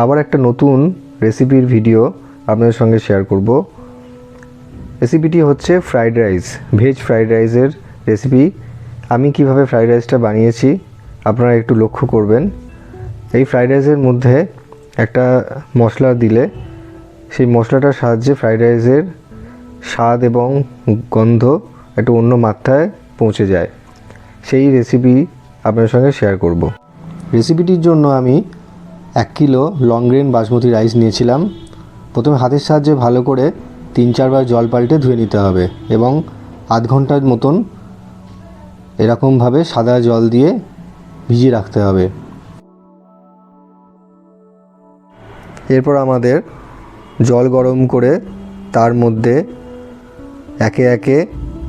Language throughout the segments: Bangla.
আবার একটা নতুন রেসিপির ভিডিও আপনাদের সঙ্গে শেয়ার করব। রেসিপিটি হচ্ছে ফ্রাইড রাইস, ভেজ ফ্রাইড রাইসের রেসিপি। আমি কিভাবে ফ্রাইড রাইসটা বানিয়েছি আপনারা একটু লক্ষ্য করবেন। এই ফ্রাইড রাইসের মধ্যে একটা মশলা দিলে সেই মশলাটার সাহায্যে ফ্রাইড রাইসের স্বাদ এবং গন্ধ একটু অন্য মাত্রায় পৌঁছে যায়। সেই রেসিপি আপনাদের সঙ্গে শেয়ার করব। রেসিপিটির জন্য আমি 1 kilo long grain basmati rice নিয়েছিলাম। প্রথমে হাতের সাহায্যে ভালো করে 3-4 বার জল পাল্টে ধুয়ে নিতে হবে এবং আধ ঘন্টার মতন এরকমভাবে সাদা জল দিয়ে ভিজিয়ে রাখতে হবে। এরপর আমাদের জল গরম করে তার মধ্যে একে একে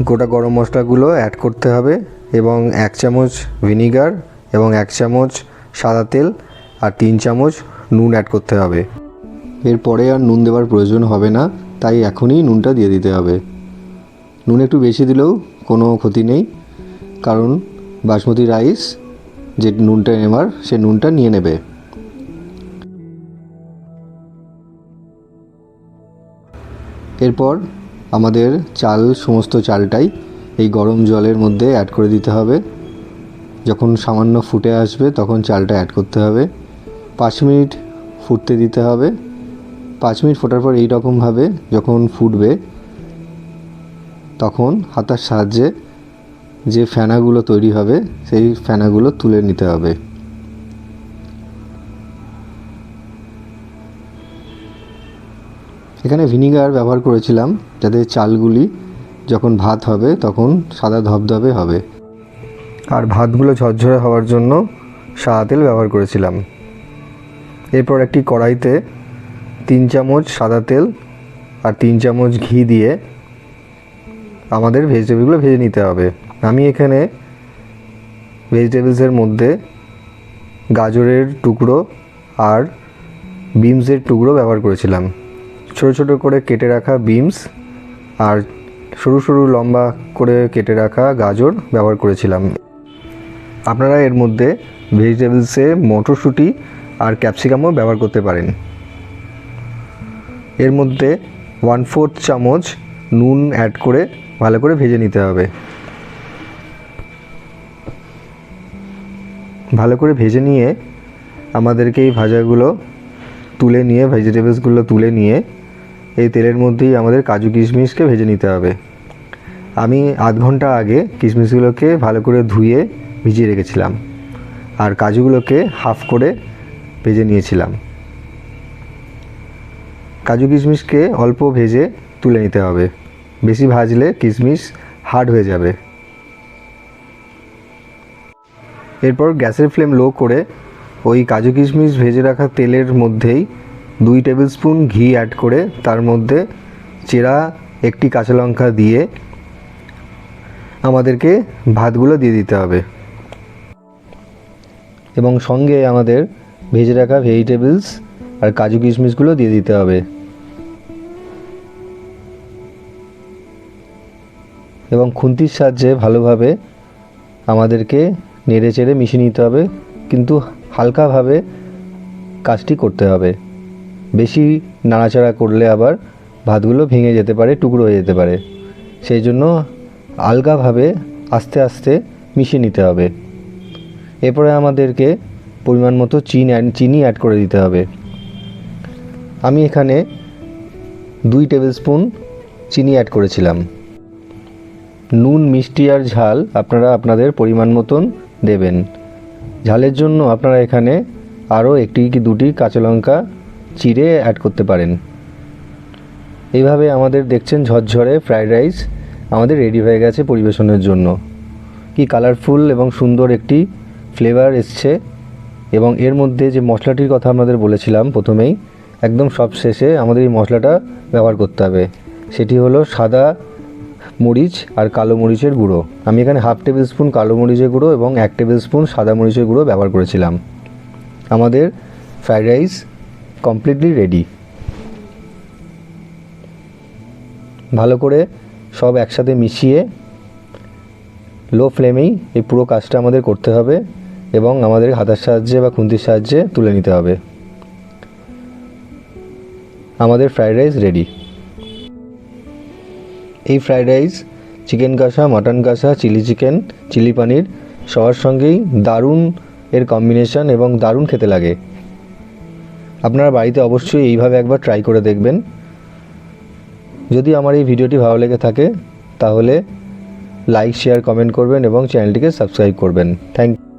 গোটা গরম মশলাগুলো অ্যাড করতে হবে এবং 1 চামচ ভিনিগার এবং 1 চামচ সাদা তেল আর 3 চামচ নুন অ্যাড করতে হবে। এরপরে আর নুন দেওয়ার প্রয়োজন হবে না, তাই এখনই নুনটা দিয়ে দিতে হবে। নুন একটু বেশি দিলেও কোনো ক্ষতি নেই, কারণ বাসমতি রাইস যে নুনটা নেওয়ার সে নুনটা নিয়ে নেবে। এরপর আমাদের সমস্ত চালটাই এই গরম জলের মধ্যে অ্যাড করে দিতে হবে। যখন সামান্য ফুটে আসবে তখন চালটা অ্যাড করতে হবে। 5 মিনিট ফুটতে দিতে হবে। 5 মিনিট ফোটার পর এই রকমভাবে যখন ফুটবে তখন হাতার সাহায্যে যে ফেনাগুলো তৈরি হবে সেই ফেনাগুলো তুলে নিতে হবে। এখানে ভিনিগার ব্যবহার করেছিলাম যাতে চালগুলি যখন ভাত হবে তখন সাদা ধবধবে হবে, আর ভাতগুলো ঝরঝরে হওয়ার জন্য সাদা তেল ব্যবহার করেছিলাম। এরপর একটি কড়াইতে 3 চামচ সাদা তেল আর 3 চামচ ঘি দিয়ে আমাদের ভেজিটেবলগুলো ভেজে নিতে হবে। আমি এখানে ভেজিটেবলসের মধ্যে গাজরের টুকরো আর বিনসের টুকরো ব্যবহার করেছিলাম। ছোট ছোট করে কেটে রাখা বিনস আর সরু সরু লম্বা করে কেটে রাখা গাজর ব্যবহার করেছিলাম। আপনারা এর মধ্যে ভেজিটেবলসে মটরশুঁটি আর ক্যাপসিকামও ব্যবহার করতে পারেন। এর মধ্যে 1/4 চামচ নুন অ্যাড করে ভালো করে ভেজে নিতে হবে। ভালো করে ভেজে নিয়ে আমাদেরকে এই ভাজাগুলো তুলে নিয়ে ভেজিটেবলসগুলো তুলে নিয়ে এই তেলের মধ্যেই আমাদের কাজু কিশমিশকে ভেজে নিতে হবে। আমি আধ ঘন্টা আগে কিশমিশগুলোকে ভালো করে ধুয়ে ভিজিয়ে রেখেছিলাম আর কাজুগুলোকে হাফ করে ভেজে নিয়েছিলাম। কাজু কিশমিশকে অল্প ভেজে তুলে নিতে হবে, বেশি ভাজলে কিশমিশ হার্ড হয়ে যাবে। এরপর গ্যাসের ফ্লেম লো করে ওই কাজু কিশমিশ ভেজে রাখা তেলের মধ্যেই 2 টেবিল স্পুন ঘি অ্যাড করে তার মধ্যে চেরা একটি কাঁচা লঙ্কা দিয়ে আমাদেরকে ভাতগুলো দিয়ে দিতে হবে এবং সঙ্গে আমাদের ভেজে রাখা ভেজিটেবলস আর কাজু কিশমিশগুলো দিয়ে দিতে হবে এবং খুন্তির সাহায্যে ভালোভাবে আমাদেরকে নেড়ে চেড়ে মিশিয়ে নিতে হবে, কিন্তু হালকাভাবে কাজটি করতে হবে। বেশি নাড়াচাড়া করলে আবার ভাতগুলো ভেঙে যেতে পারে, টুকরো হয়ে যেতে পারে। সেই জন্য হালকাভাবে আস্তে আস্তে মিশিয়ে নিতে হবে। এরপরে আমাদেরকে পরিমাণ মতো চিনি অ্যাড করে দিতে হবে। আমি এখানে 2 টেবিল স্পুন চিনি অ্যাড করেছিলাম। নুন, মিষ্টি আর ঝাল আপনারা আপনাদের পরিমাণ মতন দেবেন। ঝালের জন্য আপনারা এখানে আরও 1 কি 2টি কাঁচা লঙ্কা চিড়ে অ্যাড করতে পারেন। এইভাবে আমাদের দেখছেন ঝরঝরে ফ্রাইড রাইস আমাদের রেডি হয়ে গেছে পরিবেশনের জন্য। কি কালারফুল এবং সুন্দর একটি ফ্লেভার এসছে। এবং এর মধ্যে যে মশলাটির কথা আপনাদের বলেছিলাম প্রথমেই, একদম সব শেষে আমাদের এই মশলাটা ব্যবহার করতে হবে। সেটি হলো সাদা মরিচ আর কালো মরিচের গুঁড়ো। আমি এখানে 1/2 টেবিল স্পুন কালো মরিচের গুঁড়ো এবং 1 টেবিল স্পুন সাদা মরিচের গুঁড়ো ব্যবহার করেছিলাম। আমাদের ফ্রাইড রাইস কমপ্লিটলি রেডি। ভালো করে সব একসাথে মিশিয়ে লো ফ্লেমেই এই পুরো কাজটা আমাদের করতে হবে এবং আমাদের হাতার সাহায্যে বা খুন্তির সাহায্যে তুলে নিতে হবে। আমাদের ফ্রাইড রাইস রেডি। এই ফ্রাইড রাইস চিকেন কষা, মাটন কষা, চিলি চিকেন, চিলি পনির সবার সঙ্গেই দারুণ এর কম্বিনেশন এবং দারুণ খেতে লাগে। আপনারা বাড়িতে অবশ্যই এইভাবে একবার ট্রাই করে দেখবেন। যদি আমার এই ভিডিওটি ভালো লেগে থাকে তাহলে লাইক, শেয়ার, কমেন্ট করবেন এবং চ্যানেলটিকে সাবস্ক্রাইব করবেন। Thank you.